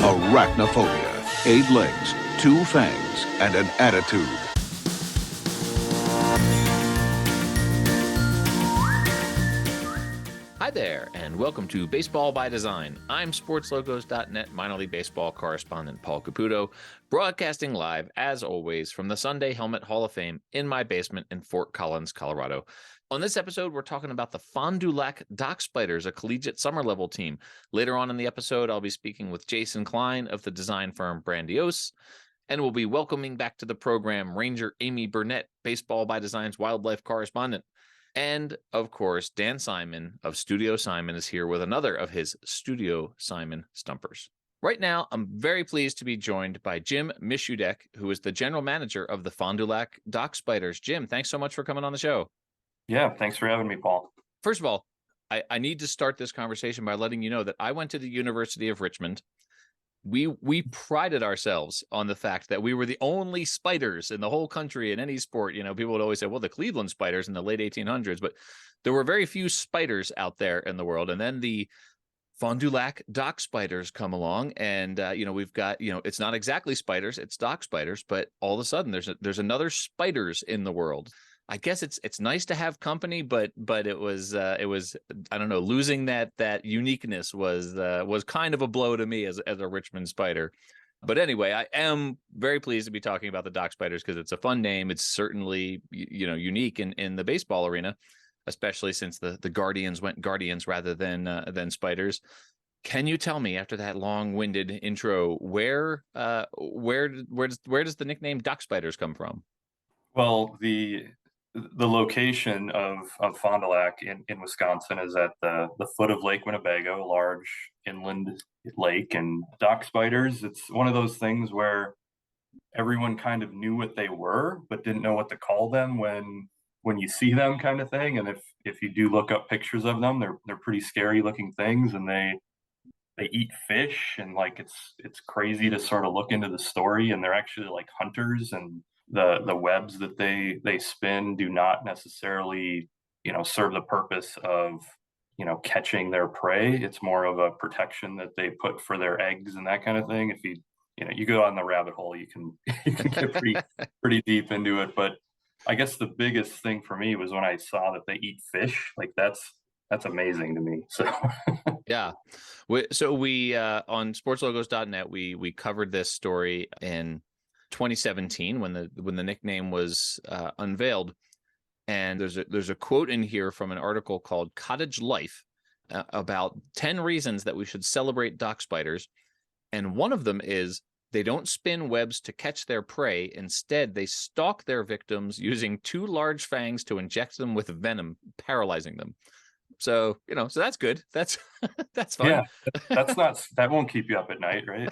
Arachnophobia, 8 legs, 2 fangs, and an attitude. Hi there, and welcome to Baseball by Design. I'm SportsLogos.net minor league baseball correspondent Paul Caputo, broadcasting live, as always, from the Sunday Helmet Hall of Fame in my basement in Fort Collins, Colorado. On this episode, we're talking about the Fond du Lac Dock Spiders, a collegiate summer level team. Later on in the episode, I'll be speaking with Jason Klein of the design firm Brandiose, and we'll be welcoming back to the program Ranger Amy Burnett, Baseball by Design's wildlife correspondent. And, of course, Dan Simon of Studio Simon is here with another of his Studio Simon Stumpers. Right now, I'm very pleased to be joined by Jim Misudek, who is the general manager of the Fond du Lac Dock Spiders. Jim, thanks so much for coming on the show. Yeah, thanks for having me, Paul. First of all, I need to start this conversation by letting you know that I went to the University of Richmond. We prided ourselves on the fact that we were the only spiders in the whole country in any sport. You know, people would always say, well, the Cleveland Spiders in the late 1800s, but there were very few spiders out there in the world. And then the Fond du Lac Dock Spiders come along, and we've got, it's not exactly spiders, it's dock spiders, but all of a sudden there's another spiders in the world. I guess it's nice to have company, but it was I don't know, losing that uniqueness was kind of a blow to me as a Richmond Spider. But anyway, I am very pleased to be talking about the Dock Spiders because it's a fun name. It's certainly unique in the baseball arena, especially since the Guardians went Guardians rather than Spiders. Can you tell me, after that long-winded intro, where does the nickname Dock Spiders come from? Well, the location of Fond du Lac in Wisconsin is at the foot of Lake Winnebago, a large inland lake, and dock spiders, it's one of those things where everyone kind of knew what they were, but didn't know what to call them when you see them, kind of thing. And if you do look up pictures of them, they're pretty scary looking things, and they eat fish, and like it's crazy to sort of look into the story, and they're actually like hunters, and the webs that they spin do not necessarily serve the purpose of catching their prey. It's more of a protection that they put for their eggs and that kind of thing. If you go on the rabbit hole, you can get pretty deep into it. But I guess the biggest thing for me was when I saw that they eat fish. Like that's amazing to me. So yeah. So we on sportslogos.net we covered this story in 2017 when the nickname was unveiled, and there's a quote in here from an article called Cottage Life about 10 reasons that we should celebrate dock spiders, and one of them is they don't spin webs to catch their prey. Instead, they stalk their victims using 2 large fangs to inject them with venom, paralyzing them. So, so that's good. That's fun. Yeah, that won't keep you up at night, right?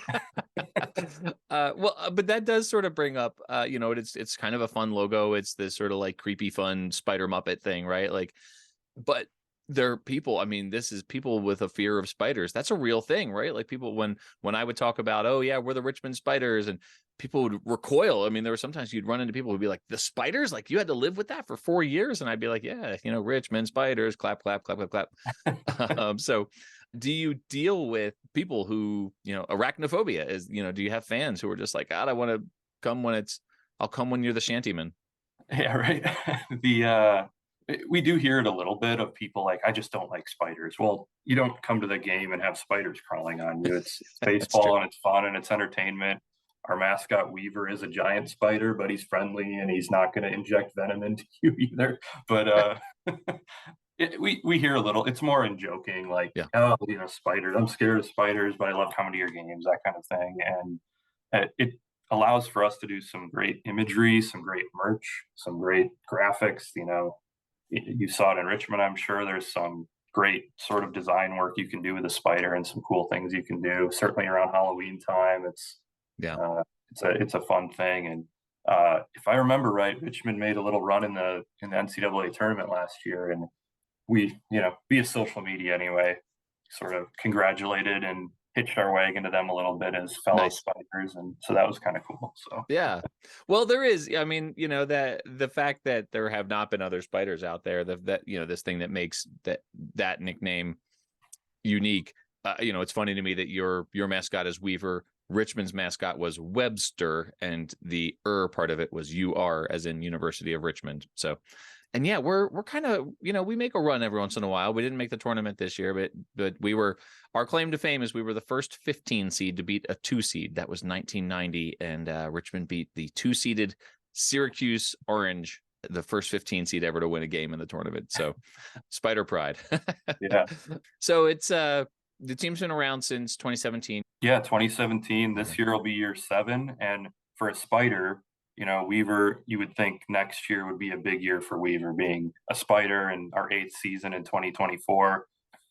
But that does sort of bring up, it's kind of a fun logo. It's this sort of like creepy, fun Spider Muppet thing, right? Like, but there are people, I mean, this is people with a fear of spiders. That's a real thing, right? Like people, when I would talk about, oh yeah, we're the Richmond Spiders, and people would recoil. I mean, there were sometimes you'd run into people who'd be like, the spiders, like you had to live with that for 4 years. And I'd be like, yeah, Richmond Spiders, clap, clap, clap, clap, clap. So do you deal with people who, arachnophobia is, do you have fans who are just like, God, I want to come I'll come when you're the shantyman. Yeah, right. We do hear it a little bit of people like, I just don't like spiders. Well, you don't come to the game and have spiders crawling on you. It's baseball and it's fun and it's entertainment. Our mascot Weaver is a giant spider, but he's friendly and he's not going to inject venom into you either. But we hear a little. It's more in joking, like, yeah. Oh, spiders. I'm scared of spiders, but I love coming to your games, that kind of thing. And it allows for us to do some great imagery, some great merch, some great graphics. You saw it in Richmond, I'm sure. There's some great sort of design work you can do with a spider and some cool things you can do. Certainly around Halloween time, it's a fun thing. And if I remember right, Richmond made a little run in the NCAA tournament last year, and we, via social media anyway, sort of congratulated and hitched our wagon to them a little bit as fellow spiders, and so that was kind of cool. So yeah, well, there is, I mean, that the fact that there have not been other spiders out there, that this thing that makes that nickname unique it's funny to me that your mascot is Weaver. Richmond's mascot was Webster, and the part of it was UR, as in University of Richmond. So, and yeah, we're kind of, we make a run every once in a while. We didn't make the tournament this year, but our claim to fame is we were the first 15 seed to beat a 2 seed. That was 1990, and Richmond beat the 2-seeded Syracuse Orange, the first 15 seed ever to win a game in the tournament. So Spider pride. Yeah. So it's the team's been around since 2017. Yeah, 2017. This year will be year 7. And for a Spider, Weaver, you would think next year would be a big year for Weaver, being a Spider in our 8th season in 2024.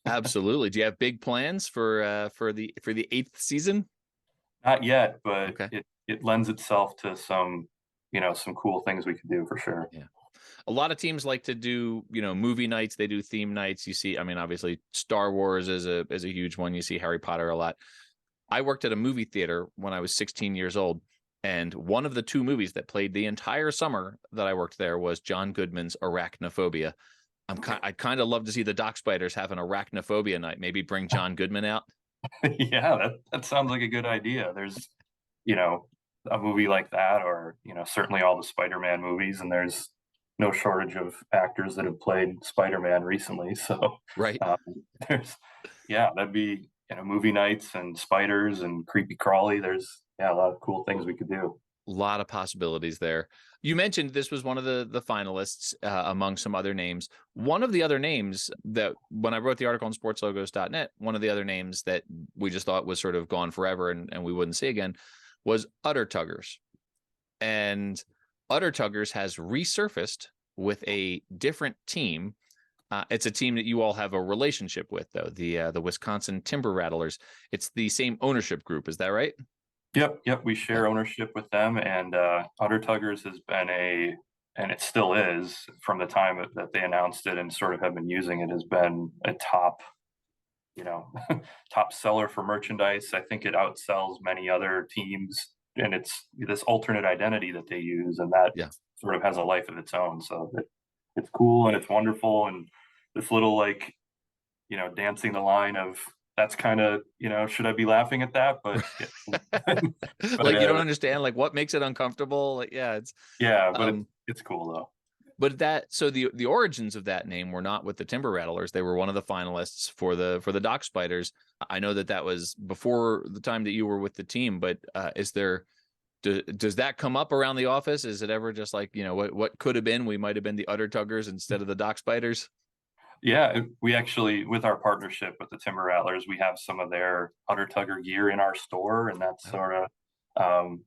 Absolutely. Do you have big plans for the 8th season? Not yet, but Okay. it lends itself to some cool things we could do for sure. Yeah. A lot of teams like to do, movie nights. They do theme nights. You see, I mean, obviously Star Wars is a huge one. You see Harry Potter a lot. I worked at a movie theater when I was 16 years old. And one of the 2 movies that played the entire summer that I worked there was John Goodman's Arachnophobia. I'd kind of love to see the Dock Spiders have an arachnophobia night. Maybe bring John Goodman out. Yeah, that sounds like a good idea. There's, a movie like that, or, certainly all the Spider-Man movies, and there's no shortage of actors that have played Spider-Man recently. So Right. that'd be, movie nights and spiders and creepy crawly. There's a lot of cool things we could do. A lot of possibilities there. You mentioned this was one of the finalists among some other names. One of the other names that, when I wrote the article on sportslogos.net, one of the other names that we just thought was sort of gone forever and we wouldn't see again was Udder Tuggers. And Udder Tuggers has resurfaced with a different team. It's a team that you all have a relationship with, though, the Wisconsin Timber Rattlers. It's the same ownership group. Is that right? Yep. We share ownership with them, and Udder Tuggers has been and it still is, from the time that they announced it and sort of have been using it, has been a top, top seller for merchandise. I think it outsells many other teams, and it's this alternate identity that they use, and that sort of has a life of its own. So it's cool and it's wonderful, and this little dancing the line of, that's kind of, should I be laughing at that? But, like, you don't understand, like, what makes it uncomfortable. Like, it's cool though. But the origins of that name were not with the Timber Rattlers. They were one of the finalists for the Dock Spiders. I know that was before the time that you were with the team, but does that come up around the office? Is it ever just like, what could have been? We might have been the Udder Tuggers instead of the Dock Spiders. Yeah, we actually, with our partnership with the Timber Rattlers, we have some of their Udder Tugger gear in our store, and that's sort of,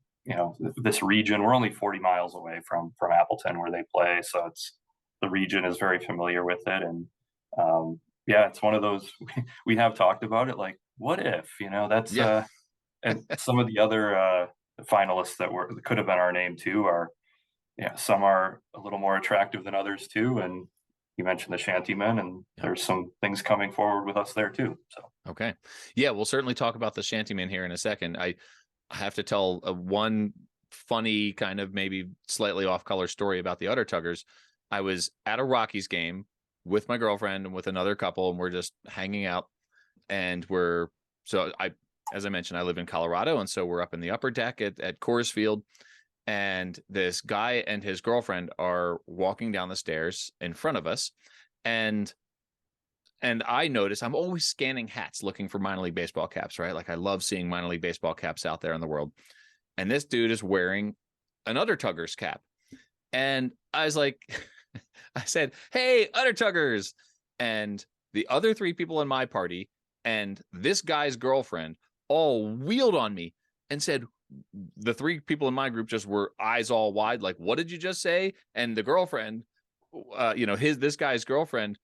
this region. We're only 40 miles away from Appleton, where they play, so the region is very familiar with it, and it's one of those we have talked about it. Like, what if, that's and some of the other finalists that could have been our name too are, some are a little more attractive than others too, and you mentioned the Shantymen, and there's some things coming forward with us there too. So okay, yeah, we'll certainly talk about the Shantymen here in a second. I have to tell one funny, kind of maybe slightly off-color story about the Udder Tuggers. I was at a Rockies game with my girlfriend and with another couple, and we're just hanging out. And as I mentioned, I live in Colorado, and so we're up in the upper deck at Coors Field. And this guy and his girlfriend are walking down the stairs in front of us. And I notice, I'm always scanning hats looking for minor league baseball caps, right? Like, I love seeing minor league baseball caps out there in the world. And this dude is wearing an Udder Tuggers cap. And I was like, I said, "Hey, Udder Tuggers." And the other 3 people in my party and this guy's girlfriend all wheeled on me and said, the 3 people in my group just were eyes all wide, like, "What did you just say?" And the girlfriend, this guy's girlfriend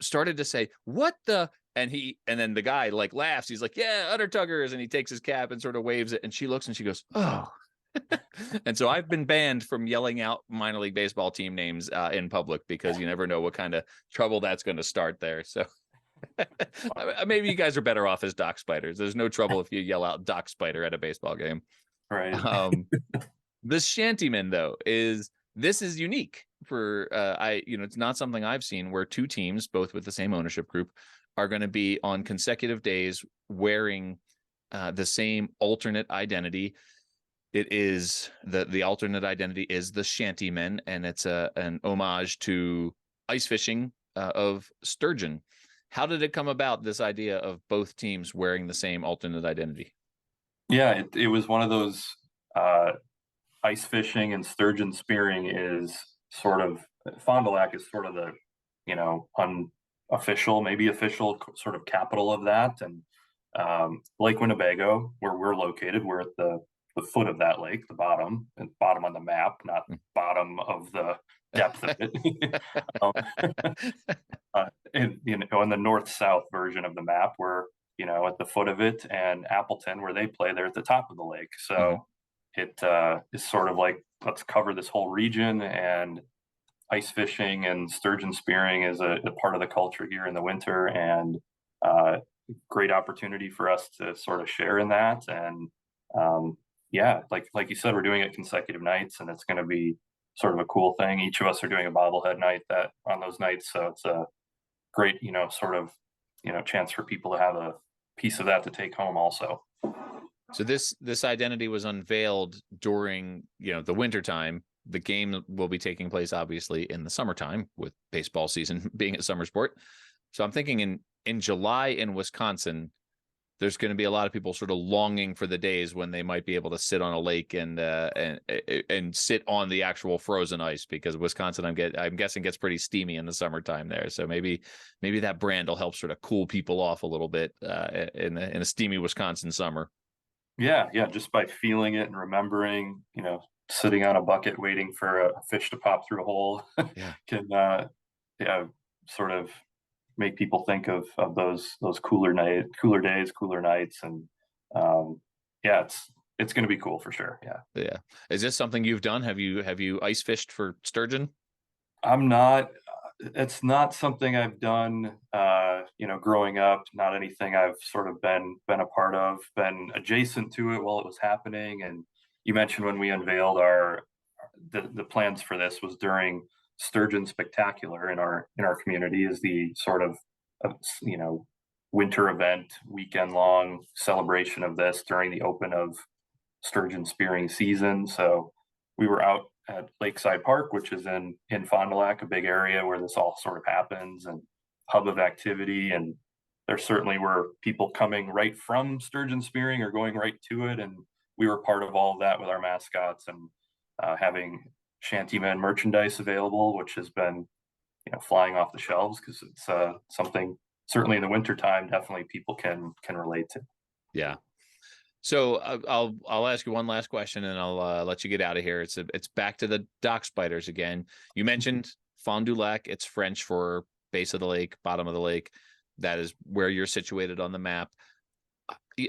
started to say, "What the?" And then the guy like laughs. He's like, "Yeah, Udder Tuggers," and he takes his cap and sort of waves it. And she looks and she goes, "Oh." And so I've been banned from yelling out minor league baseball team names in public, because you never know what kind of trouble that's going to start there. So maybe you guys are better off as Dock Spiders. There's no trouble if you yell out Dock Spider at a baseball game. Right. The Shantymen, though, is unique for it's not something I've seen, where 2 teams, both with the same ownership group, are going to be on consecutive days wearing the same alternate identity. It is the alternate identity is the Shantymen, and it's an homage to ice fishing of sturgeon. How did it come about, this idea of both teams wearing the same alternate identity? Yeah, it was one of those ice fishing and sturgeon spearing is sort of Fond du Lac is sort of the unofficial, maybe official sort of capital of that, and Lake Winnebago, where we're located, we're at the foot of that lake, the bottom on the map, not bottom of the depth of it. And in the north-south version of the map, we're at the foot of it, and Appleton, where they play, they're at the top of the lake. So it is sort of like, let's cover this whole region, and ice fishing and sturgeon spearing is a part of the culture here in the winter, and great opportunity for us to sort of share in that. And yeah, like you said, we're doing it consecutive nights, and it's going to be sort of a cool thing. Each of us are doing a bobblehead night on those nights, so it's a great sort of chance for people to have a piece of that to take home also. So this identity was unveiled during the winter time. The game will be taking place obviously in the summertime, with baseball season being a summer sport. So I'm thinking in July in Wisconsin, there's going to be a lot of people sort of longing for the days when they might be able to sit on a lake and sit on the actual frozen ice, because Wisconsin, I'm guessing, gets pretty steamy in the summertime there. So maybe that brand will help sort of cool people off a little bit in a steamy Wisconsin summer. Yeah, just by feeling it and remembering, sitting on a bucket waiting for a fish to pop through a hole can sort of make people think of those cooler days, cooler nights, and it's going to be cool for sure. Yeah. Is this something you've done? Have you ice fished for sturgeon? I'm not. It's not something I've done. Growing up, not anything I've sort of been a part of, been adjacent to it while it was happening. And you mentioned when we unveiled the plans for this was during Sturgeon Spectacular in our community, is the sort of winter event, weekend long celebration of this during the open of sturgeon spearing season. So we were out at Lakeside Park, which is in Fond du Lac, a big area where this all sort of happens and hub of activity. And there certainly were people coming right from sturgeon spearing or going right to it, and we were part of all of that with our mascots and having Shantymen merchandise available, which has been flying off the shelves, because it's something certainly in the wintertime definitely people can relate to. Yeah. So I'll ask you one last question, and I'll let you get out of here. It's back to the dock spiders again. You mentioned Fond du Lac. It's French for base of the lake, bottom of the lake. That is where you're situated on the map.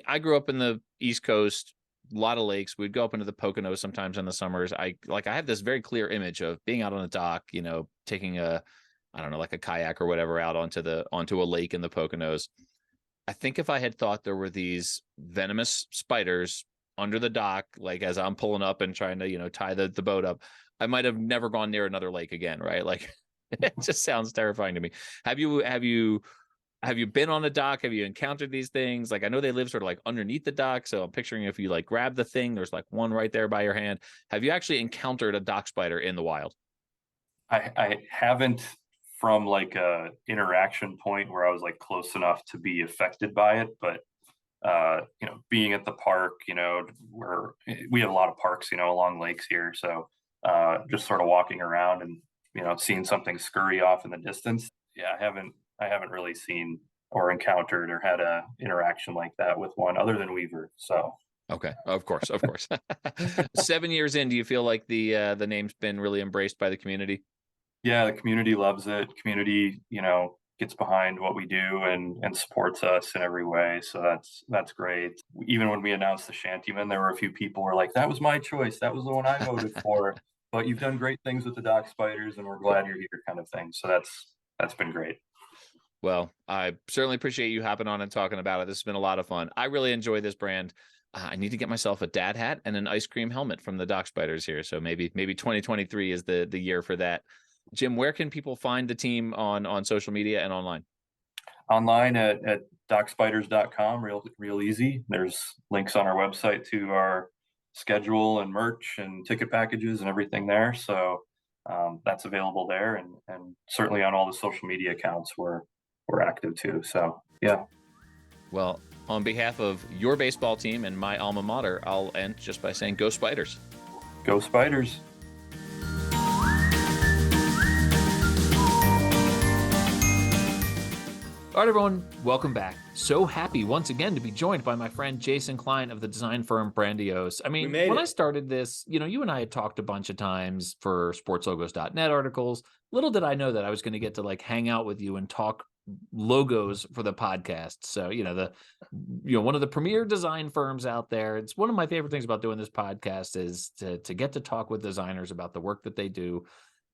I grew up in the East Coast, a lot of lakes. We'd go up into the Poconos sometimes in the summers. I have this very clear image of being out on a dock, taking a kayak or whatever out onto a lake in the Poconos. I think if I had thought there were these venomous spiders under the dock, like as I'm pulling up and trying to, tie the boat up, I might have never gone near another lake again. Right. Like it just sounds terrifying to me. Have you been on a dock? Have you encountered these things? Like, I know they live sort of like underneath the dock. So I'm picturing if you like grab the thing, there's like one right there by your hand. Have you actually encountered a dock spider in the wild? I haven't, from like a interaction point where I was like close enough to be affected by it, but being at the park, where we have a lot of parks, along lakes here. So just sort of walking around and, seeing something scurry off in the distance. Yeah, I haven't really seen or encountered or had a interaction like that with one other than Weaver. So okay, of course. 7 years in, do you feel like the name's been really embraced by the community? Yeah, the community loves it. Community, gets behind what we do and supports us in every way. So that's great. Even when we announced the Shantymen, there were a few people who were like, "That was my choice. That was the one I voted for." But you've done great things with the dock spiders, and we're glad you're here, kind of thing. So that's been great. Well, I certainly appreciate you hopping on and talking about it. This has been a lot of fun. I really enjoy this brand. I need to get myself a dad hat and an ice cream helmet from the dock spiders here. So maybe 2023 is the year for that. Jim, where can people find the team on social media and online? Online at docspiders.com, real easy. There's links on our website to our schedule and merch and ticket packages and everything there. So that's available there, and certainly on all the social media accounts we're active too. So yeah. Well, on behalf of your baseball team and my alma mater, I'll end just by saying, go Spiders. Go Spiders. All right, everyone, welcome back. So happy once again to be joined by my friend Jason Klein of the design firm Brandiose. I mean, when I started this, you and I had talked a bunch of times for sportslogos.net articles. Little did I know that I was going to get to hang out with you and talk logos for the podcast. So, one of the premier design firms out there. It's one of my favorite things about doing this podcast is to get to talk with designers about the work that they do.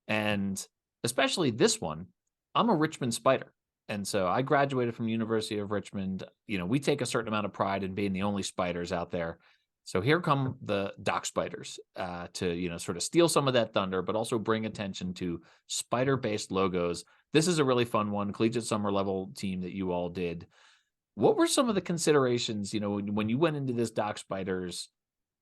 And especially this one, I'm a Richmond Spider. And so I graduated from University of Richmond. We take a certain amount of pride in being the only Spiders out there. So here come the Doc Spiders to, sort of steal some of that thunder, but also bring attention to Spider-based logos. This is a really fun one, collegiate summer level team that you all did. What were some of the considerations, when you went into this Doc Spiders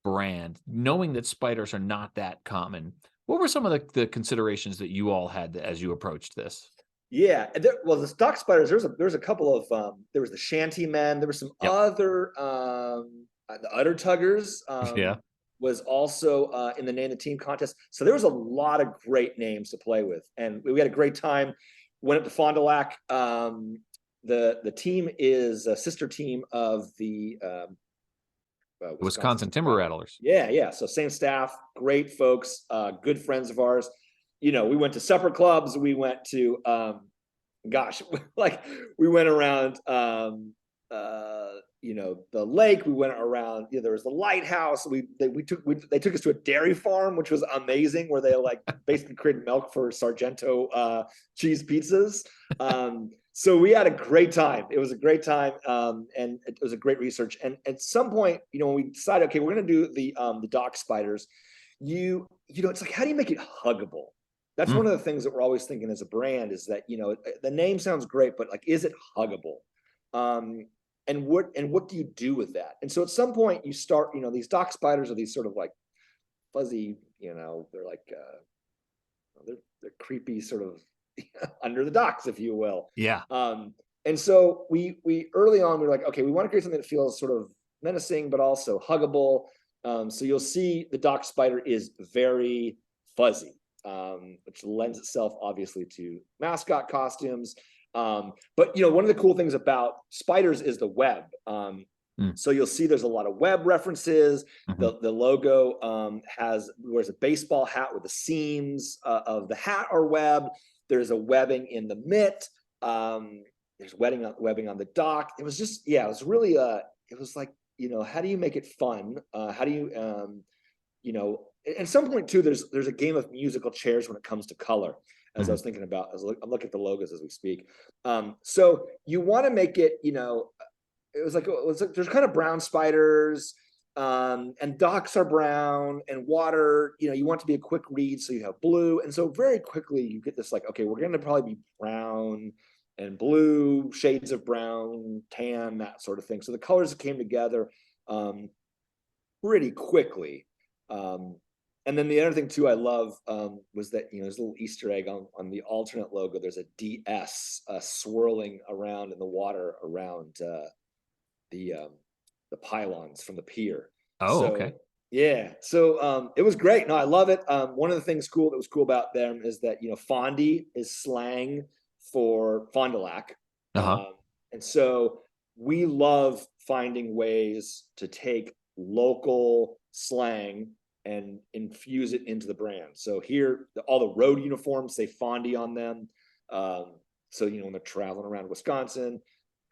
brand, knowing that spiders are not that common? What were some of the considerations that you all had as you approached this? Yeah, the Doc Spiders. There's a couple of there was the Shanty Men. There were some other the Udder Tuggers. Was also in the name of the team contest. So there was a lot of great names to play with, and we had a great time. Went up to Fond du Lac. The team is a sister team of the Wisconsin Timber Rattlers. Yeah. So same staff, great folks, good friends of ours. We went to supper clubs. We went to, we went around, the lake. We went around. There was the lighthouse. They took us to a dairy farm, which was amazing, where they basically created milk for Sargento cheese pizzas. So we had a great time. It was a great time, and it was a great research. And at some point, when we decided, okay, we're going to do the Doc Spiders, it's like, how do you make it huggable? That's one of the things that we're always thinking as a brand is that, the name sounds great, but is it huggable? And what do you do with that? And so at some point you start, these Doc Spiders are these sort of fuzzy, they're they're creepy sort of under the docks, if you will. Yeah. And so we early on, we were like, okay, we want to create something that feels sort of menacing, but also huggable. So you'll see the Doc Spider is very fuzzy. Which lends itself obviously to mascot costumes. But one of the cool things about spiders is the web. So you'll see there's a lot of web references. The logo wears a baseball hat with the seams of the hat are web. There's a webbing in the mitt. There's webbing on the dock. It was just, it was really it was like, how do you make it fun? How do you at some point too, there's a game of musical chairs when it comes to color, as I was thinking about, I'm looking at the logos as we speak. So you want to make it, it was like there's kind of brown spiders, and docks are brown, and water, you want to be a quick read, so you have blue. And so very quickly you get this okay, we're going to probably be brown and blue, shades of brown, tan, that sort of thing. So the colors came together pretty quickly. And then the other thing too I love was that there's a little Easter egg on the alternate logo. There's a DS swirling around in the water around the pylons from the pier. Okay. Yeah. So it was great. No, I love it. One of the things that was cool about them is that Fondy is slang for Fond du Lac. And so we love finding ways to take local slang and infuse it into the brand. So here, all the road uniforms say Fondy on them. So, when they're traveling around Wisconsin,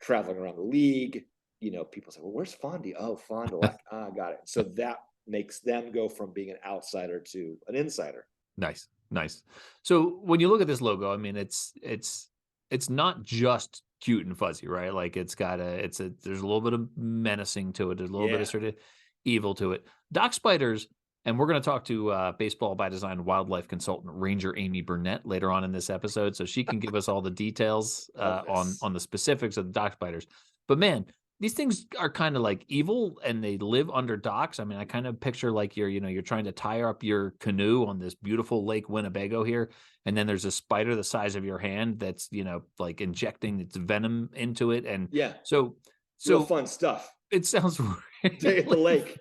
traveling around the league, people say, well, where's Fondy? Oh, Fond du Lac. Got it. So that makes them go from being an outsider to an insider. Nice. So when you look at this logo, I mean, it's not just cute and fuzzy, right? It's got there's a little bit of menacing to it. There's a little bit of sort of evil to it. Doc Spiders, And we're going to talk to baseball by design wildlife consultant Ranger Amy Burnett later on in this episode, so she can give us all the details on the specifics of the dock spiders. But man, these things are kind of like evil, and they live under docks. I mean, I kind of picture like you're trying to tie up your canoe on this beautiful Lake Winnebago here, and then there's a spider the size of your hand that's like injecting its venom into it, and so real fun stuff. It sounds Day at the lake.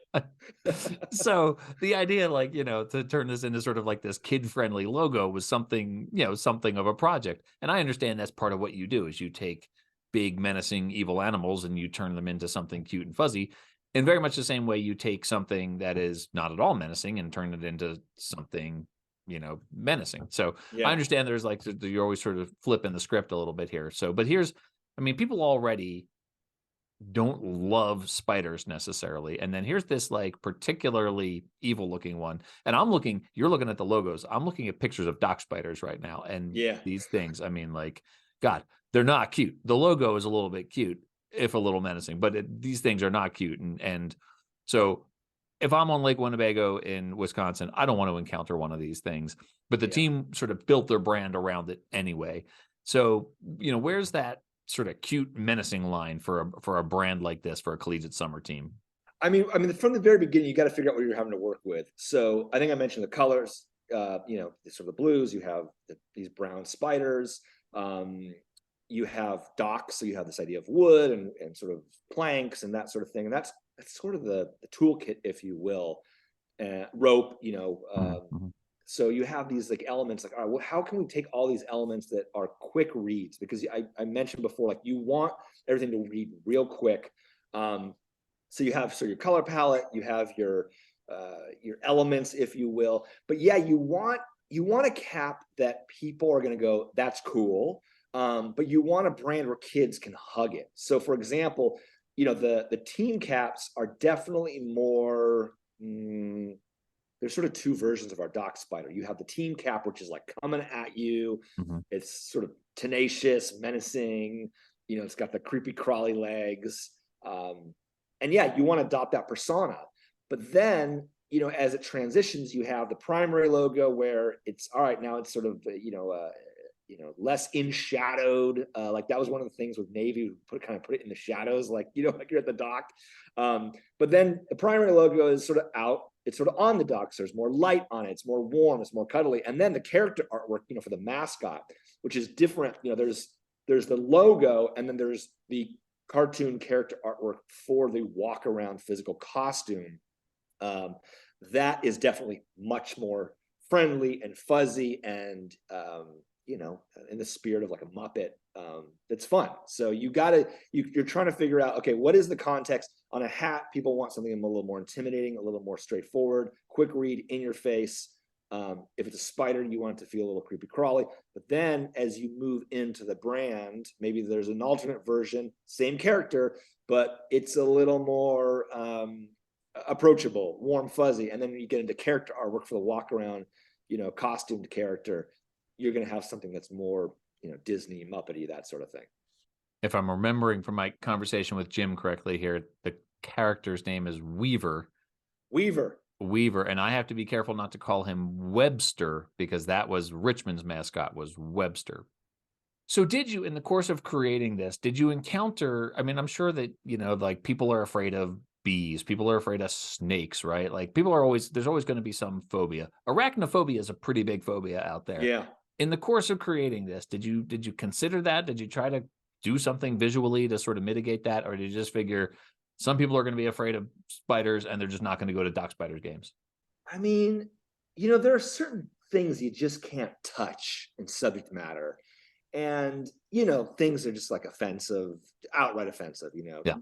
So the idea, like, to turn this into sort of like this kid-friendly logo was something, something of a project. And I understand that's part of what you do is you take big, menacing, evil animals and you turn them into something cute and fuzzy. In very much the same way you take something that is not at all menacing and turn it into something, menacing. So I understand there's like, you're always sort of flipping the script a little bit here. So, but people already don't love spiders necessarily, and then here's this like particularly evil looking one, and you're looking at the logos, I'm looking at pictures of dock spiders right now, and these things, I mean, like, God, they're not cute. The logo is a little bit cute, if a little menacing, but these things are not cute, and so if I'm on Lake Winnebago in Wisconsin, I don't want to encounter one of these things, but the team sort of built their brand around it anyway. So where's that sort of cute, menacing line for a brand like this for a collegiate summer team? I mean, from the very beginning, you got to figure out what you're having to work with. So I think I mentioned the colors. Sort of the blues. You have these brown spiders. You have docks, so you have this idea of wood and sort of planks and that sort of thing. And that's sort of the toolkit, if you will. Rope. So you have these like elements like, all right, well, how can we take all these elements that are quick reads? Because I mentioned before, like you want everything to read real quick. So you have your color palette, you have your elements, if you will. But you want a cap that people are going to go, that's cool. But you want a brand where kids can hug it. So for example, the team caps are definitely more. There's sort of two versions of our dock spider. You have the team cap, which is like coming at you. It's sort of tenacious, menacing. It's got the creepy crawly legs. And you want to adopt that persona. But then, as it transitions, you have the primary logo where it's all right. Now it's sort of, less in shadowed. Like that was one of the things with Navy, put it in the shadows, like you're at the dock. But then the primary logo is sort of out. It's sort of on the dock. So there's more light on it. It's more warm. It's more cuddly. And then the character artwork, for the mascot, which is different. There's the logo, and then there's the cartoon character artwork for the walk around physical costume. That is definitely much more friendly and fuzzy and in the spirit of like a Muppet. That's fun. So you're trying to figure out, okay, what is the context on a hat? People want something a little more intimidating, a little more straightforward, quick read, in your face. If it's a spider, you want it to feel a little creepy crawly. But then as you move into the brand, maybe there's an alternate version, same character, but it's a little more approachable, warm, fuzzy. And then you get into character artwork for the walk around, costumed character. You're going to have something that's more, Disney, Muppety, that sort of thing. If I'm remembering from my conversation with Jim correctly here, the character's name is Weaver. And I have to be careful not to call him Webster, because that was Richmond's mascot, was Webster. So did you, in the course of creating this, did you encounter, I mean, I'm sure that, like people are afraid of bees, people are afraid of snakes, right? Like there's always going to be some phobia. Arachnophobia is a pretty big phobia out there. Yeah. In the course of creating this, did you consider that? Did you try to do something visually to sort of mitigate that? Or did you just figure some people are going to be afraid of spiders and they're just not going to go to dock spiders games? I mean, there are certain things you just can't touch in subject matter. And, things are just like offensive, outright offensive,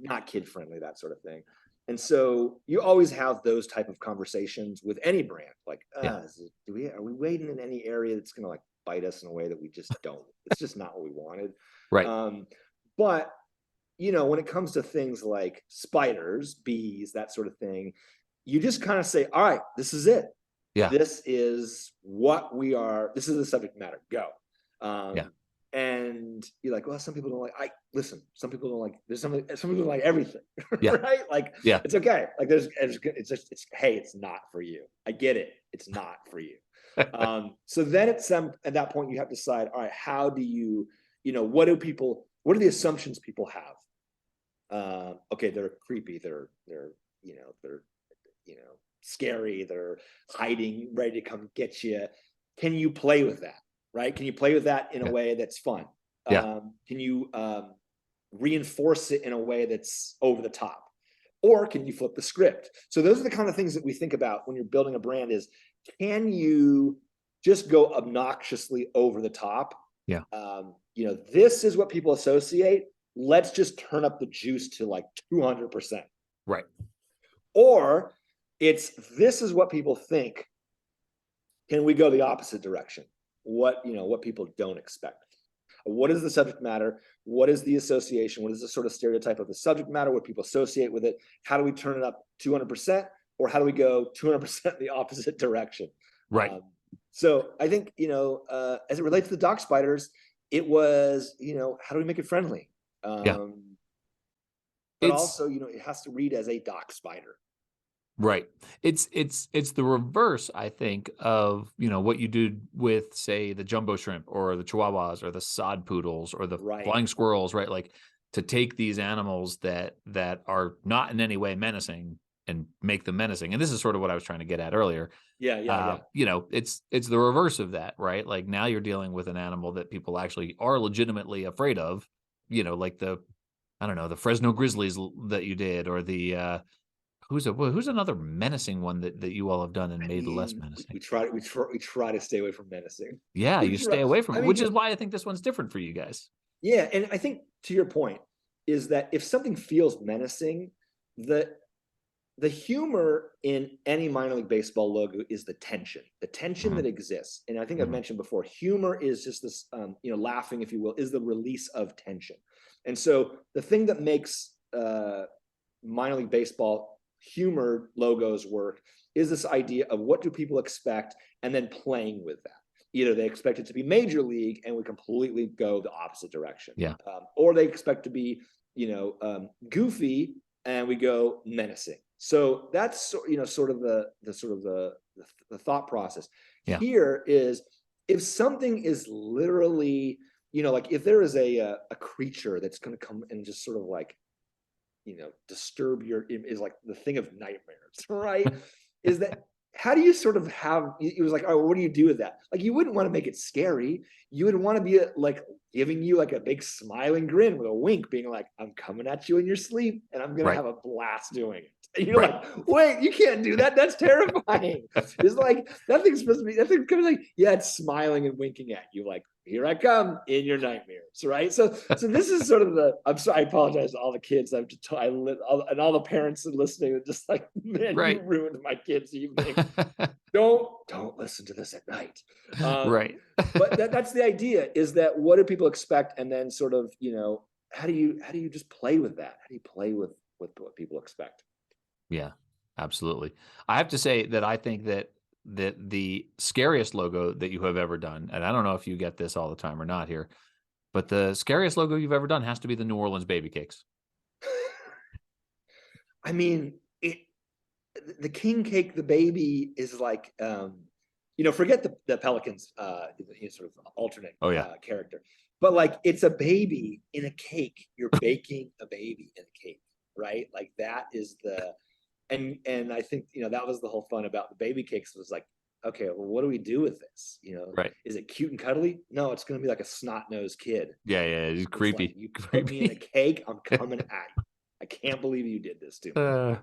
not kid friendly, that sort of thing. And so you always have those type of conversations with any brand. Like, are we waiting in any area that's going to like bite us in a way that we just don't? It's just not what we wanted. Right. But when it comes to things like spiders, bees, that sort of thing, you just kind of say, all right, this is it. Yeah. This is what we are. This is the subject matter. Go. And you're like, well, some people don't like, listen, some people don't like, some people don't like everything, Yeah. right? Like, Yeah. it's okay. Like hey, it's not for you. I get it. It's not for you. So then at that point you have to decide, all right, how do you, what are the assumptions people have? Okay, they're creepy. They're scary. They're hiding, ready to come get you. Can you play with that? Right? Can you play with that in a way that's fun? Yeah. Can you reinforce it in a way that's over the top? Or can you flip the script? So those are the kind of things that we think about when you're building a brand is, can you just go obnoxiously over the top? Yeah. This is what people associate. Let's just turn up the juice to like 200%. Right. Or this is what people think. Can we go the opposite direction? What people don't expect. What is the subject matter? What is the association? What is the sort of stereotype of the subject matter? What people associate with it? How do we turn it up 200%? Or how do we go 200% the opposite direction? Right. So I think, as it relates to the dock spiders, it was, how do we make it friendly? But also, it has to read as a dock spider. Right. It's the reverse, I think, of, what you did with, say, the jumbo shrimp or the chihuahuas or the sod poodles or the flying squirrels, right? Like, to take these animals that are not in any way menacing and make them menacing. And this is sort of what I was trying to get at earlier. Yeah. It's the reverse of that, right? Like, now you're dealing with an animal that people actually are legitimately afraid of, like the Fresno Grizzlies that you did, or the who's another menacing one that you all have done and made less menacing? We try to stay away from menacing. Yeah, you stay away from it, which is why I think this one's different for you guys. Yeah, and I think to your point is that if something feels menacing, the humor in any minor league baseball logo is the tension that exists. And I think I've mentioned before, humor is just this, laughing, if you will, is the release of tension. And so the thing that makes minor league baseball humor logos work is this idea of what do people expect, and then playing with that. Either they expect it to be major league and we completely go the opposite direction. Yeah. Or they expect to be, goofy and we go menacing. So that's, sort of the thought process. Yeah. Here is, if something is literally, like if there is a creature that's going to come and just sort of like, disturb is like the thing of nightmares, right? Is that, how do you sort of have, it was like, oh, what do you do with that? Like, you wouldn't want to make it scary. You would want to be like giving you like a big smiling grin with a wink, being like, I'm coming at you in your sleep and I'm going to have a blast doing it. And you're like, wait, you can't do that. That's terrifying. It's like, that thing's like, yeah, it's smiling and winking at you. Like, here I come in your nightmares, right? So this is sort of I'm sorry, I apologize to all the kids. And all the parents listening are just like, man, you ruined my kid's evening. Don't listen to this at night. Right. But that's the idea, is that what do people expect? And then sort of, how do you just play with that? How do you play with what people expect? Yeah, absolutely. I have to say that I think that the scariest logo that you have ever done, and I don't know if you get this all the time or not here, but the scariest logo you've ever done has to be the New Orleans baby cakes. I mean, the king cake, the baby is like, forget the Pelicans, sort of alternate character, but like, it's a baby in a cake. You're baking a baby in a cake, right? Like, that is and I think, that was the whole fun about the baby cakes, was like, okay, well, what do we do with this? Right. Is it cute and cuddly? No, it's going to be like a snot-nosed kid. Yeah. It's creepy. Like, you put me in a cake, I'm coming at you. I can't believe you did this to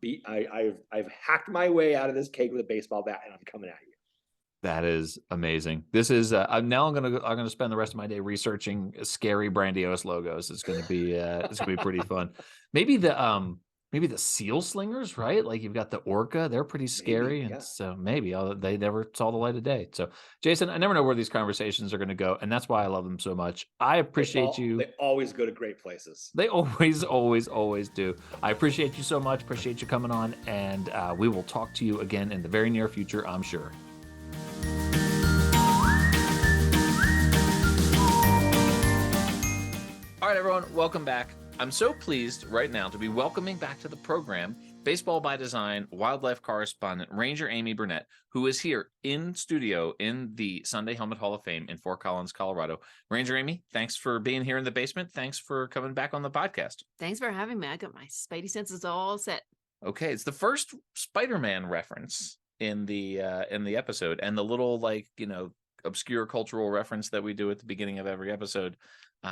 me. I've hacked my way out of this cake with a baseball bat, and I'm coming at you. That is amazing. This is I'm gonna spend the rest of my day researching scary Brandiose logos. It's gonna be pretty fun. Maybe the seal slingers, right? Like, you've got the orca; they're pretty scary, and so maybe they never saw the light of day. So, Jason, I never know where these conversations are going to go, and that's why I love them so much. I appreciate you. They always go to great places. They always do. I appreciate you so much. Appreciate you coming on, and we will talk to you again in the very near future, I'm sure. All right, everyone, welcome back. I'm so pleased right now to be welcoming back to the program Baseball by Design wildlife correspondent Ranger Amy Burnett, who is here in studio in the Sunday Helmet Hall of Fame in Fort Collins, Colorado. Ranger Amy, thanks for being here in the basement. Thanks for coming back on the podcast. Thanks for having me. I got my spidey senses all set. Okay, it's the first Spider-Man reference in the episode, and the little obscure cultural reference that we do at the beginning of every episode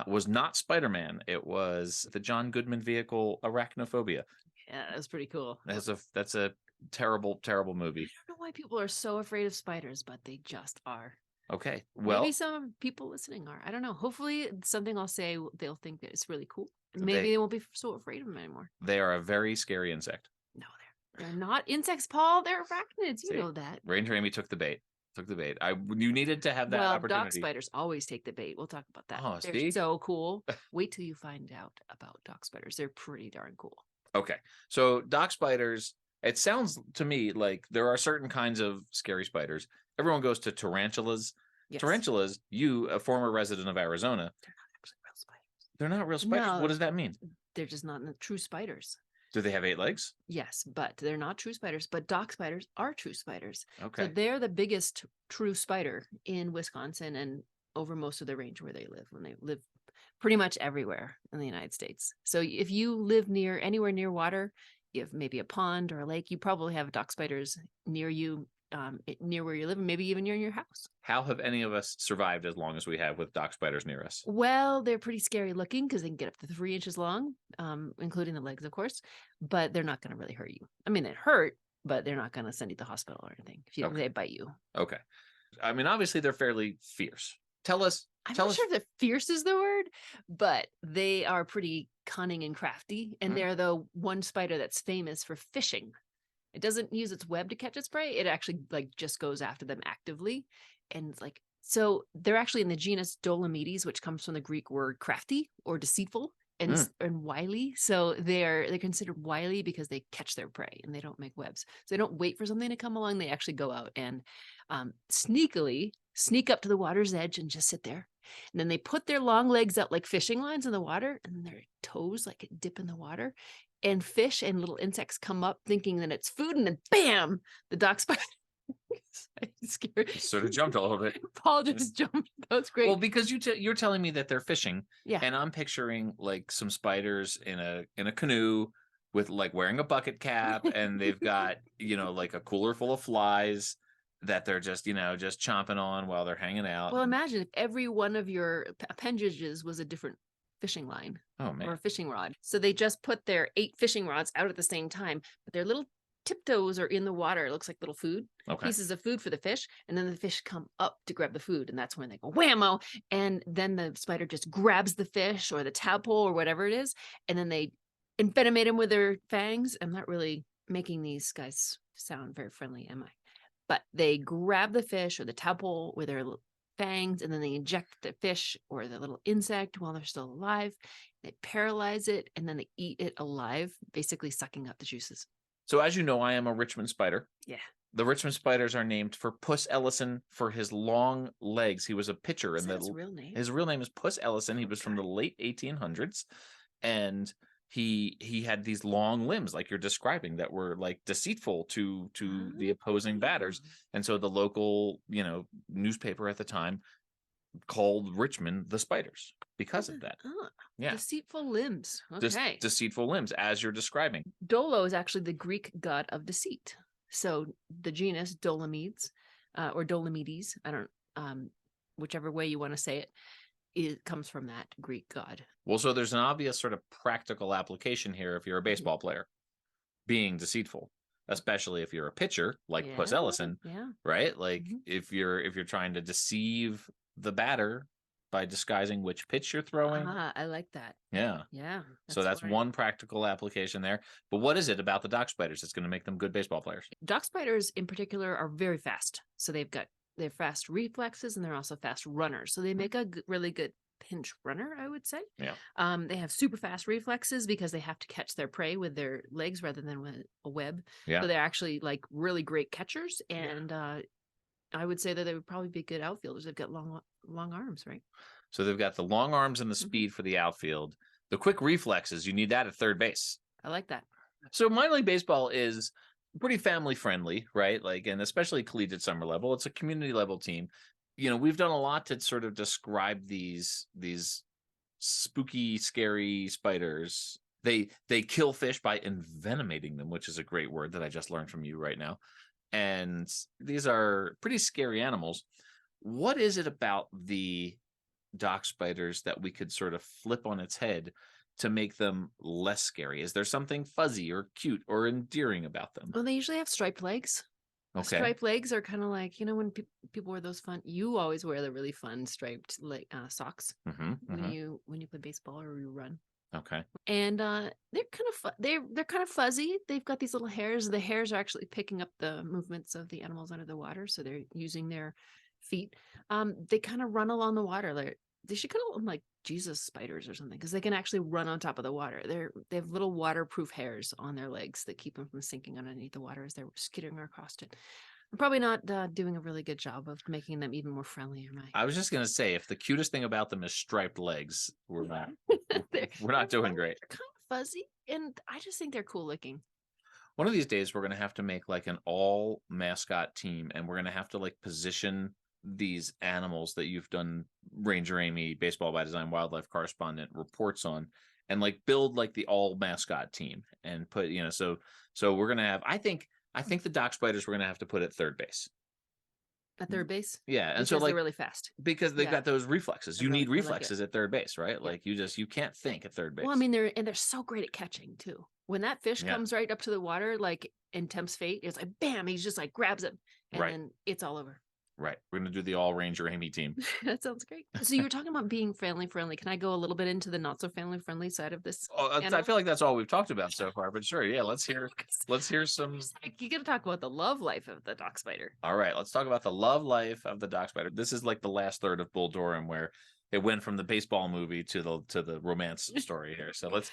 was not Spider-Man. It was the John Goodman vehicle Arachnophobia. Yeah, that was pretty cool. That's a terrible, terrible movie. I don't know why people are so afraid of spiders, but they just are. Okay, well, maybe some people listening are. I don't know. Hopefully, something I'll say they'll think that it's really cool. Maybe they won't be so afraid of them anymore. They are a very scary insect. No, they're not insects, Paul. They're arachnids. You know that. Ranger Amy took the bait. You needed to have that opportunity. Dock spiders always take the bait. We'll talk about that. Oh, they're see? so cool. Wait till you find out about dock spiders. They're pretty darn cool. Okay, so dock spiders. It sounds to me like there are certain kinds of scary spiders. Everyone goes to tarantulas. Yes. Tarantulas. You, a former resident of Arizona, they're not actually real spiders. they're not real spiders. No. What does that mean? They're just not true spiders. Do they have 8 legs? Yes, but they're not true spiders. But dock spiders are true spiders. Okay. So they're the biggest true spider in Wisconsin and over most of the range where they live. When they live pretty much everywhere in the United States. So if you live anywhere near water, you have maybe a pond or a lake, you probably have dock spiders near you, near where you live, and maybe even near your house. How have any of us survived as long as we have with dock spiders near us? Well, they're pretty scary looking because they can get up to 3 inches long, including the legs, of course, but they're not going to really hurt you. I mean, it hurt, but they're not going to send you to the hospital or anything if they bite you. Okay. I mean, obviously they're fairly fierce. Tell us. I'm not sure if fierce is the word, but they are pretty cunning and crafty. And they're the one spider that's famous for fishing. It doesn't use its web to catch its prey. It actually just goes after them actively. And it's so they're actually in the genus Dolomedes, which comes from the Greek word crafty or deceitful and wily. So they're considered wily because they catch their prey and they don't make webs. So they don't wait for something to come along. They actually go out and sneakily sneak up to the water's edge and just sit there. And then they put their long legs out like fishing lines in the water and their toes dip in the water, and fish and little insects come up thinking that it's food, and then bam, the dock spider. Scared. Sort of jumped a little bit. Paul just jumped. That was great. Well, because you're telling me that they're fishing, yeah, and I'm picturing some spiders in a canoe with wearing a bucket cap, and they've got a cooler full of flies that they're just chomping on while they're hanging out. Well, imagine if every one of your appendages was a different fishing line or a fishing rod. So they just put their 8 fishing rods out at the same time, but their little tiptoes are in the water. It looks like little food, pieces of food for the fish. And then the fish come up to grab the food. And that's when they go whammo. And then the spider just grabs the fish or the tadpole or whatever it is. And then they envenomate them with their fangs. I'm not really making these guys sound very friendly, am I? But they grab the fish or the tadpole with their fangs, and then they inject the fish or the little insect while they're still alive. They paralyze it, and then they eat it alive, basically sucking up the juices. So as you know, I am a Richmond spider. Yeah. The Richmond spiders are named for Puss Ellison for his long legs. He was a pitcher. Is that his real name? His real name is Puss Ellison. He was from the late 1800s. And he had these long limbs like you're describing that were deceitful to the opposing batters. And so the local, newspaper at the time called Richmond the Spiders because of that. Yeah. Deceitful limbs. Okay. Deceitful limbs, as you're describing. Dolo is actually the Greek god of deceit. So the genus Dolomedes or Dolomedes, I don't, whichever way you want to say it, it comes from that Greek god. Well, so there's an obvious sort of practical application here if you're a baseball player, being deceitful, especially if you're a pitcher like Puss Ellison, right? If you're trying to deceive the batter by disguising which pitch you're throwing. I like that. Yeah. Yeah. So that's one practical application there. But what is it about the dock spiders that's going to make them good baseball players? Dock spiders in particular are very fast. So they're fast reflexes, and they're also fast runners. So they make a really good pinch runner, I would say. Yeah. They have super fast reflexes because they have to catch their prey with their legs rather than with a web. Yeah. So they're actually really great catchers. And I would say that they would probably be good outfielders. They've got long arms, right? So they've got the long arms and the Mhm. speed for the outfield. The quick reflexes, you need that at third base. I like that. So minor league baseball is pretty family friendly, right? Like, and especially collegiate summer level, it's a community level team. You know, we've done a lot to sort of describe these spooky, scary spiders. They kill fish by envenomating them, which is a great word that I just learned from you right now. And these are pretty scary animals. What is it about the dock spiders that we could sort of flip on its head to make them less scary? Is there something fuzzy or cute or endearing about them? Well, they usually have striped legs. Okay. Striped legs are kind of like, you know, when people wear those fun, you always wear the really fun striped socks when you play baseball or you run. Okay. And they're kind of they're kind of fuzzy. They've got these little hairs. The hairs are actually picking up the movements of the animals under the water, so they're using their feet. They kind of run along the water. They should kind of look like Jesus spiders or something, because they can actually run on top of the water. They have little waterproof hairs on their legs that keep them from sinking underneath the water as they're skittering across it. I'm probably not doing a really good job of making them even more friendly. I was just gonna say, if the cutest thing about them is striped legs, we're not They're doing great. kind of fuzzy, and I just think they're cool looking. One of these days, we're gonna have to make like an all mascot team, and we're gonna have to like position these animals that you've done Ranger Amy, Baseball by Design wildlife correspondent reports on, and like build like the all mascot team and put, you know, so we're gonna have, I think the dock spiders we're gonna have to put at third base. At third base, Yeah, and because so like they're really fast. because they've Yeah. got those reflexes. You I need like it. reflexes at third base, right? Like you can't think at third base. Well, I mean, they're so great at catching too. When that fish Yeah. comes right up to the water, like in Temp's Fate, it's like bam, he's just like grabs it, and Right. then it's all over. Right. We're gonna do the all Ranger Amy team. That sounds great. So you were talking about being family friendly. Can I go a little bit into the not so family friendly side of this? Oh, I animal? feel like that's all we've talked about so far, but sure, yeah, let's hear some. You got to talk about the love life of the dock spider. All right, let's talk about the love life of the dock spider. This is like the last third of Bull Durham, where it went from the baseball movie to the romance story here. So let's.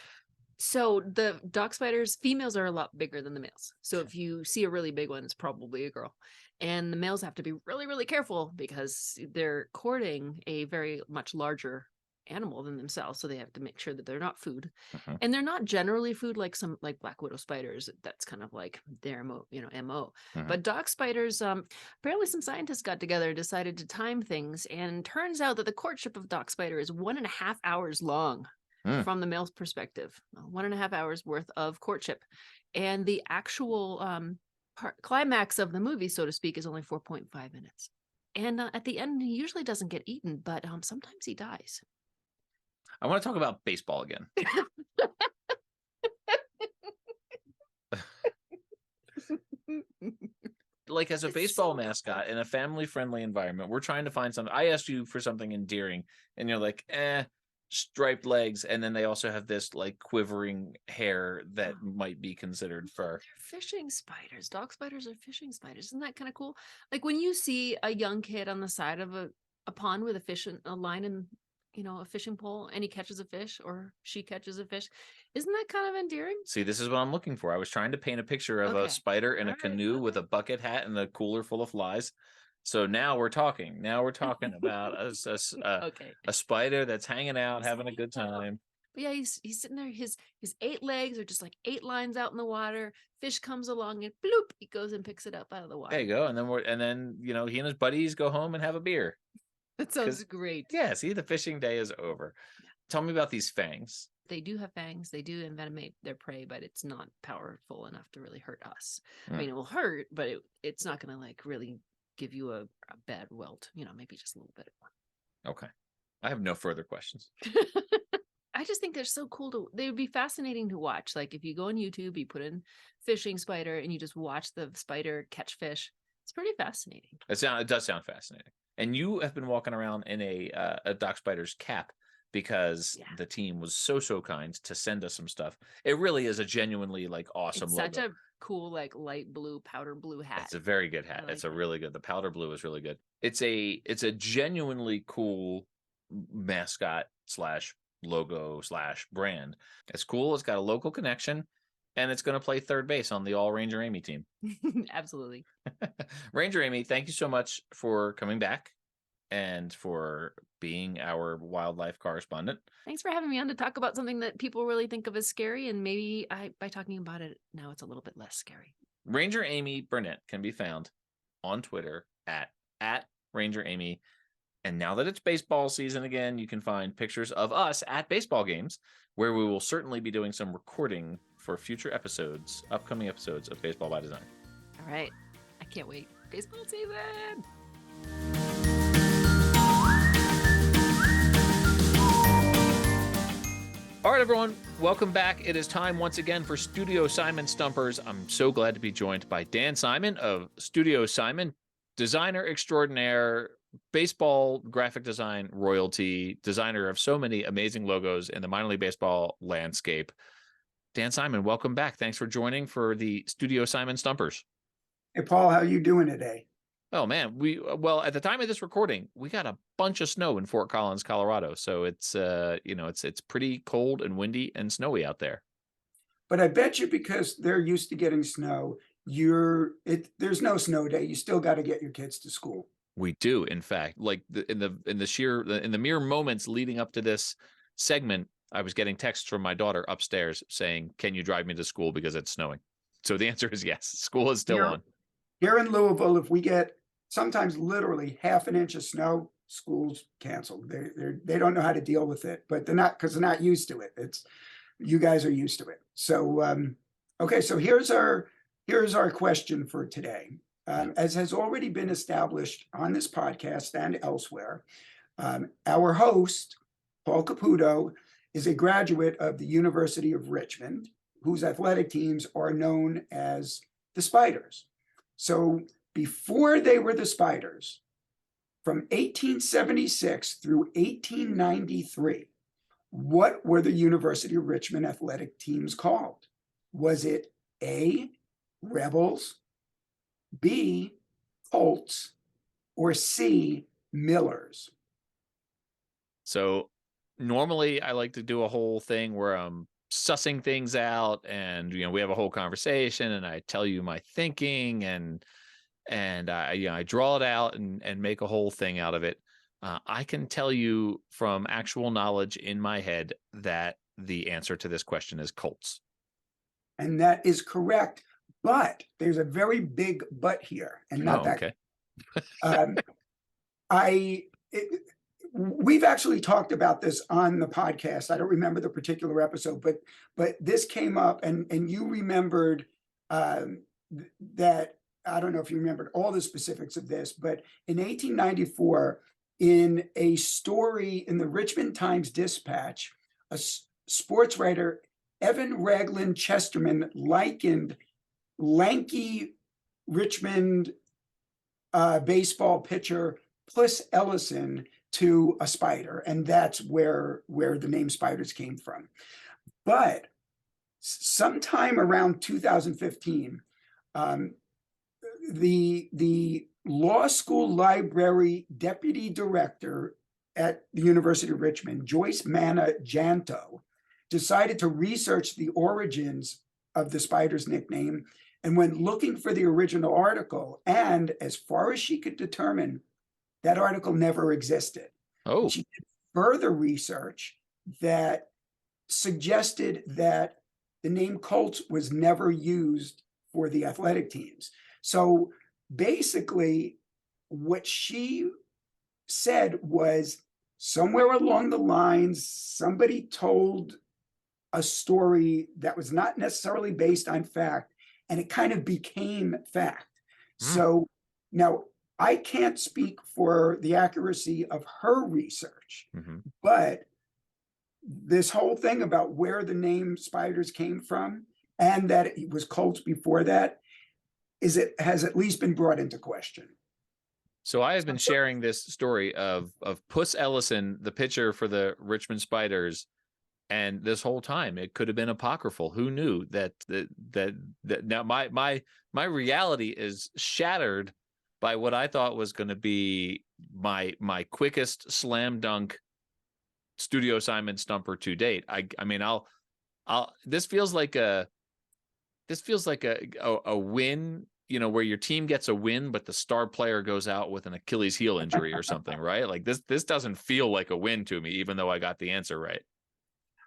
So the dock spiders, females are a lot bigger than the males. So if you see a really big one, it's probably a girl. And the males have to be really, really careful because they're courting a very much larger animal than themselves. So they have to make sure that they're not food. Mhm. And they're not generally food like some like black widow spiders. That's kind of like their MO. Mhm. But dock spiders, apparently some scientists got together and decided to time things. And turns out that the courtship of dock spider is 1.5 hours long. From the male's perspective, 1.5 hours worth of courtship, and the actual climax of the movie, so to speak, is only 4.5 minutes. And at the end, he usually doesn't get eaten, but sometimes he dies. I want to talk about baseball again. Like as a It's baseball so mascot in a family-friendly environment, we're trying to find something. I asked you for something endearing, and you're like, striped legs, and then they also have this like quivering hair that might be considered fur. They're fishing spiders. Dock spiders are fishing spiders. Isn't that kind of cool? Like when you see a young kid on the side of a pond with a line and a fishing pole, and he catches a fish or she catches a fish, isn't that kind of endearing? See, this is what I'm looking for. I was trying to paint a picture of a Okay. spider in a All right, canoe with a bucket hat and a cooler full of flies. So now we're talking. Now we're talking about Okay. a spider that's hanging out, having a good time. But yeah, he's sitting there. His 8 legs are just like 8 lines out in the water. Fish comes along and bloop, he goes and picks it up out of the water. There you go. And then he and his buddies go home and have a beer. That sounds great. Yeah, see, the fishing day is over. Yeah. Tell me about these fangs. They do have fangs. They do envenomate their prey, but it's not powerful enough to really hurt us. I mean, it will hurt, but it's not going to like really give you a bad welt. Maybe just a little bit. Okay. I have no further questions. I just think they're so cool they would be fascinating to watch. Like if you go on YouTube, you put in fishing spider and you just watch the spider catch fish. It's pretty fascinating. It does sound fascinating. And you have been walking around in a dock spider's cap because the team was so kind to send us some stuff. It really is a genuinely like awesome It's logo. such a cool like light blue, powder blue hat. It's a very good hat. Like It's a really good. The powder blue is really good. It's a genuinely cool mascot / logo / brand. It's cool. It's got a local connection, and it's going to play third base on the all Ranger Amy team. Absolutely. Ranger Amy, thank you so much for coming back and for being our wildlife correspondent. Thanks for having me on to talk about something that people really think of as scary. And maybe by talking about it now, it's a little bit less scary. Ranger Amy Burnett can be found on Twitter at Ranger Amy. And now that it's baseball season again, you can find pictures of us at baseball games, where we will certainly be doing some recording for future episodes, upcoming episodes of Baseball by Design. All right. I can't wait. Baseball season. All right, everyone, welcome back. It is time once again for Studio Simon Stumpers. I'm so glad to be joined by Dan Simon of Studio Simon, designer extraordinaire, baseball graphic design royalty, designer of so many amazing logos in the minor league baseball landscape. Dan Simon, welcome back. Thanks for joining for the Studio Simon Stumpers. Hey, Paul, how you doing today? Oh man, well at the time of this recording, we got a bunch of snow in Fort Collins, Colorado. So it's it's pretty cold and windy and snowy out there. But I bet you because they're used to getting snow, there's no snow day. You still got to get your kids to school. We do, in fact, like in the mere moments leading up to this segment, I was getting texts from my daughter upstairs saying, "Can you drive me to school because it's snowing?" So the answer is yes. School is still on. Here in Louisville, if we get sometimes literally half an inch of snow, school's canceled. They don't know how to deal with it, but they're not used to it. You guys are used to it. So okay, so here's our question for today. As has already been established on this podcast and elsewhere, our host, Paul Caputo, is a graduate of the University of Richmond, whose athletic teams are known as the Spiders. So before they were the Spiders, from 1876 through 1893, what were the University of Richmond athletic teams called? Was it A, Rebels, B, Colts, or C, Millers? So normally I like to do a whole thing where I'm sussing things out and we have a whole conversation and I tell you my thinking and I draw it out and make a whole thing out of it. I can tell you from actual knowledge in my head that the answer to this question is Colts. And that is correct. But there's a very big but here, and not that. Okay. We've actually talked about this on the podcast. I don't remember the particular episode, but this came up, and you remembered that. I don't know if you remembered all the specifics of this, but in 1894, in a story in the Richmond Times-Dispatch, a sports writer, Evan Raglan Chesterman, likened lanky Richmond baseball pitcher Puss Ellison to a spider, and that's where the name Spiders came from. But sometime around 2015, the law school library deputy director at the University of Richmond, Joyce Manna Janto, decided to research the origins of the Spiders nickname and went looking for the original article. And as far as she could determine, that article never existed. Oh. She did further research that suggested that the name Colts was never used for the athletic teams. So basically, what she said was somewhere along the lines, somebody told a story that was not necessarily based on fact, and it kind of became fact. So now I can't speak for the accuracy of her research, but this whole thing about where the name Spiders came from and that it was Colts before that has at least been brought into question. So I have been sharing this story of Puss Ellison, the pitcher for the Richmond Spiders, and this whole time it could have been apocryphal. Who knew that now my reality is shattered by what I thought was going to be my quickest slam dunk Studio Simon Stumper to date. I mean this feels like a win where your team gets a win, but the star player goes out with an Achilles heel injury or something, right? Like this doesn't feel like a win to me, even though I got the answer right.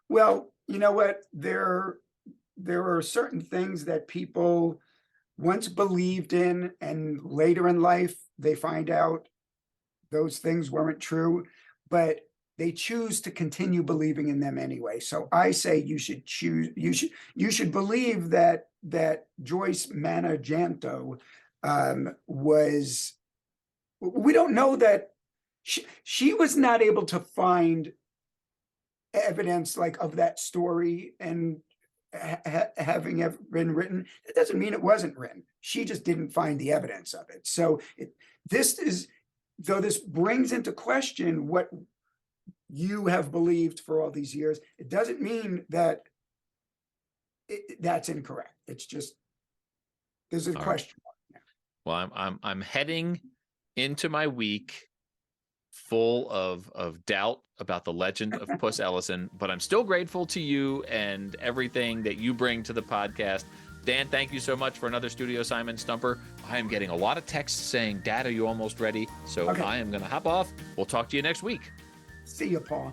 Well, you know what? There are certain things that people once believed in, and later in life they find out those things weren't true, but they choose to continue believing in them anyway. So I say you should believe that Joyce Manajanto was. We don't know that she was not able to find evidence like of that story and having ever been written. It doesn't mean it wasn't written. She just didn't find the evidence of it. So this brings into question what you have believed for all these years, it doesn't mean that that's incorrect. It's just there's a question mark. Well, I'm heading into my week full of doubt about the legend of Puss Ellison, but I'm still grateful to you and everything that you bring to the podcast. Dan, thank you so much for another Studio Simon Stumper. I am getting a lot of texts saying, Dad, are you almost ready? So I am going to hop off. We'll talk to you next week. See you, Paul.